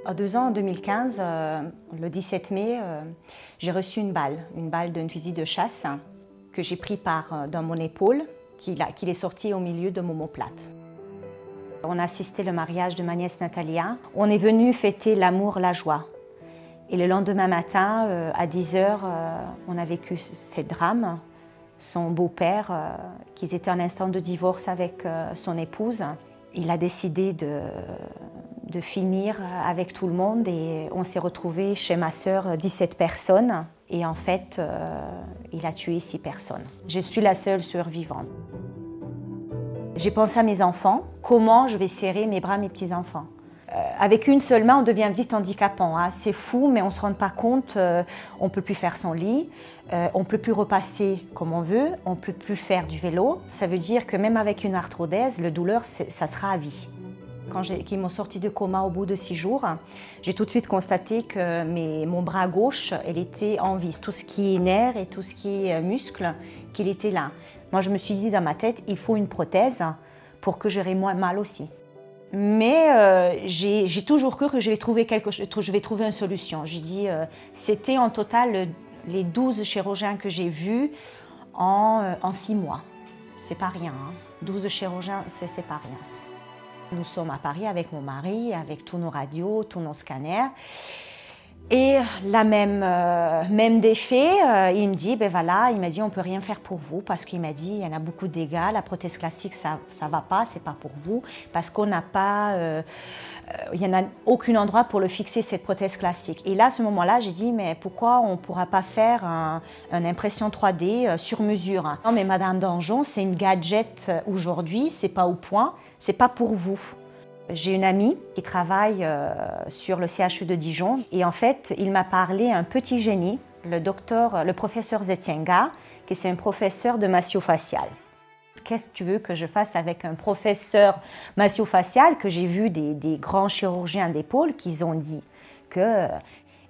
À 2 ans, en 2015, le 17 mai, j'ai reçu une balle d'un fusil de chasse que j'ai pris dans mon épaule, qu'il est sorti au milieu de mon omoplate. On a assisté au mariage de ma nièce Natalia. On est venu fêter l'amour, la joie. Et le lendemain matin, à 10 h, on a vécu ce drame. Son beau-père, qui était en instant de divorce avec son épouse, il a décidé de finir avec tout le monde et on s'est retrouvés chez ma sœur 17 personnes et en fait, il a tué 6 personnes. Je suis la seule survivante. J'ai pensé à mes enfants, comment je vais serrer mes bras, mes petits-enfants. Avec une seule main, on devient vite handicapant. Hein. C'est fou, mais on ne se rend pas compte. On ne peut plus faire son lit, on ne peut plus repasser comme on veut, on ne peut plus faire du vélo. Ça veut dire que même avec une arthrodèse, la douleur, ça sera à vie. Quand ils m'ont sorti de coma au bout de 6 jours, j'ai tout de suite constaté que mon bras gauche, elle était en vie. Tout ce qui est nerfs et tout ce qui est muscle, qu'il était là. Moi, je me suis dit dans ma tête, il faut une prothèse pour que j'aurai moins mal aussi. Mais j'ai toujours cru que je vais trouver une solution. J'ai dit, c'était en total les 12 chirurgiens que j'ai vus en 6 mois. C'est pas rien, hein. 12 chirurgiens, c'est pas rien. Nous sommes à Paris avec mon mari, avec tous nos radios, tous nos scanners. Et la même défait, il me dit, ben voilà, il m'a dit on peut rien faire pour vous parce qu'il m'a dit il y en a beaucoup de dégâts, la prothèse classique ça va pas, c'est pas pour vous parce qu'on n'a pas, il y en a aucun endroit pour le fixer cette prothèse classique. Et là à ce moment-là j'ai dit mais pourquoi on pourra pas faire une impression 3D sur mesure? Non mais Madame Danjon c'est une gadget aujourd'hui, c'est pas au point, c'est pas pour vous. J'ai une amie qui travaille sur le CHU de Dijon et en fait, il m'a parlé un petit génie, le professeur Zettienga, qui est un professeur de massio-facial. Qu'est-ce que tu veux que je fasse avec un professeur massio-facial que j'ai vu des grands chirurgiens d'épaule qui ont dit que...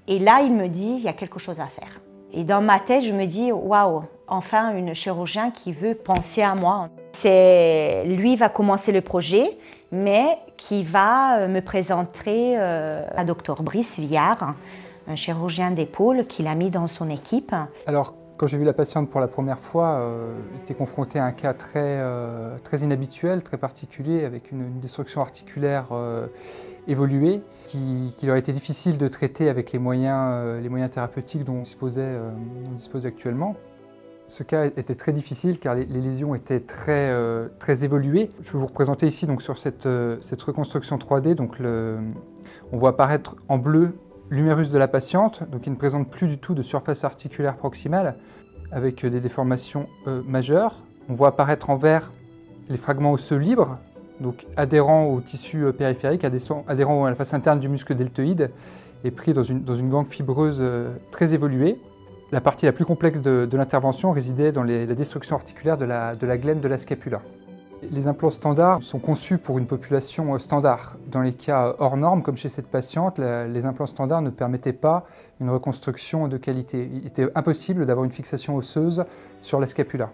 Et là, il me dit, il y a quelque chose à faire. Et dans ma tête, je me dis, waouh, enfin une chirurgien qui veut penser à moi. Lui va commencer le projet, mais qui va me présenter à Dr Brice Villard, un chirurgien d'épaule qu'il a mis dans son équipe. Alors, quand j'ai vu la patiente pour la première fois, j'étais confronté à un cas très inhabituel, très particulier, avec une destruction articulaire évoluée, qu'il aurait été difficile de traiter avec les moyens thérapeutiques dont on dispose actuellement. Ce cas était très difficile car les lésions étaient très évoluées. Je peux vous représenter ici donc, sur cette reconstruction 3D. Donc, on voit apparaître en bleu l'humérus de la patiente, donc il ne présente plus du tout de surface articulaire proximale avec des déformations majeures. On voit apparaître en vert les fragments osseux libres, donc adhérents au tissu périphérique, adhérents à la face interne du muscle deltoïde et pris dans une gangue fibreuse très évoluée. La partie la plus complexe de l'intervention résidait dans la destruction articulaire de la glène de la scapula. Les implants standards sont conçus pour une population standard. Dans les cas hors normes, comme chez cette patiente, les implants standards ne permettaient pas une reconstruction de qualité. Il était impossible d'avoir une fixation osseuse sur la scapula.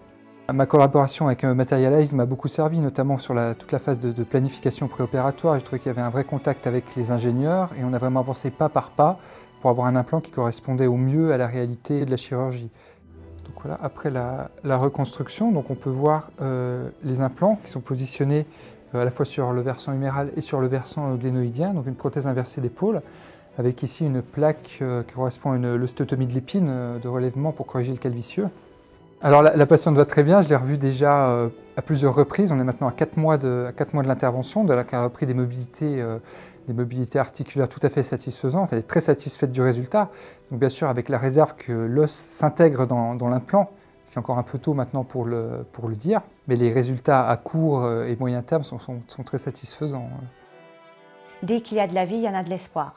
Ma collaboration avec Materialise m'a beaucoup servi, notamment sur toute la phase de planification préopératoire. Je trouvais qu'il y avait un vrai contact avec les ingénieurs et on a vraiment avancé pas par pas pour avoir un implant qui correspondait au mieux à la réalité de la chirurgie. Donc voilà, après la reconstruction, donc on peut voir les implants qui sont positionnés à la fois sur le versant huméral et sur le versant glénoïdien, donc une prothèse inversée d'épaule, avec ici une plaque qui correspond à l'ostéotomie de l'épine de relèvement pour corriger le calvicieux. Alors la patiente va très bien, je l'ai revue déjà à plusieurs reprises. On est maintenant à 4 mois de l'intervention, de laquelle elle a repris des mobilités articulaires tout à fait satisfaisantes. Elle est très satisfaite du résultat. Donc bien sûr avec la réserve que l'os s'intègre dans l'implant, ce qui est encore un peu tôt maintenant pour le dire. Mais les résultats à court et moyen terme sont très satisfaisants. Dès qu'il y a de la vie, il y en a de l'espoir.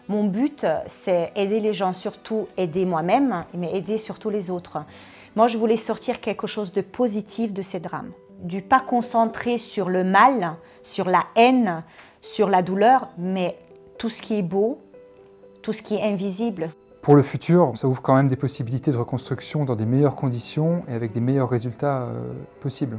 Mon but, c'est aider les gens, surtout aider moi-même, mais aider surtout les autres. Moi, je voulais sortir quelque chose de positif de ces drames. Du pas concentrer sur le mal, sur la haine, sur la douleur, mais tout ce qui est beau, tout ce qui est invisible. Pour le futur, ça ouvre quand même des possibilités de reconstruction dans des meilleures conditions et avec des meilleurs résultats possibles.